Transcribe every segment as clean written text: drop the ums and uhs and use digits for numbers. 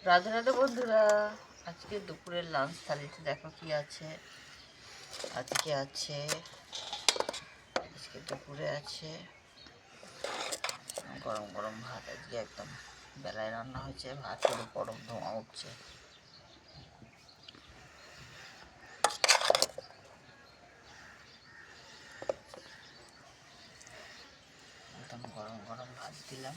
রাধে রাধে বন্ধুরা, আজকে দুপুরের লাঞ্চ থালিতে দেখো কি আছে। আজকে দুপুরে আছে গরম গরম ভাত। আজকে একদম বেলায় রান্না হয়েছে, ভাত পুরো গরম ধোঁয়া উঠছে। একদম গরম গরম ভাত দিলাম।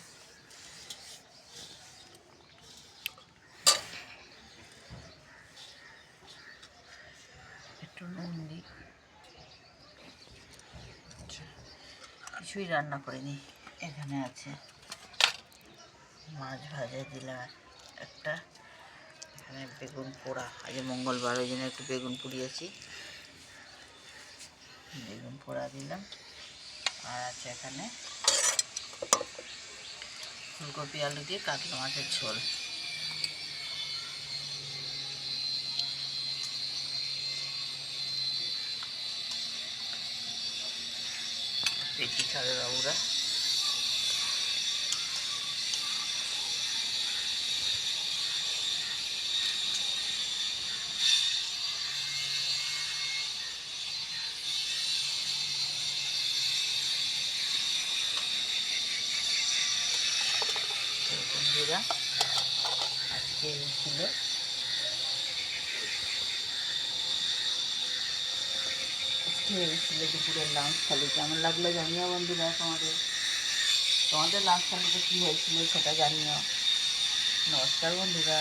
একটু নুন দিই। কিছুই রান্না করিনি, এখানে আছে মাছ ভাজা দিলাম একটা, এখানে বেগুন পোড়া, আজ মঙ্গলবার ওই জন্য একটু বেগুন পুড়িয়েছি, বেগুন পোড়া দিলাম। আর আছে এখানে ফুলকপি আলু দিয়ে কাতলা মাছের ঝোল। পেটি খাবে বাবুরা। বন্ধুরা আজকে এই ছিল দুপুরের লাঞ্চ থালি। কেমন লাগলো জানিও বন্ধুরা, তোমাদের লাঞ্চ থালিতে কী হয়েছিল সেটা জানিও। নমস্কার বন্ধুরা।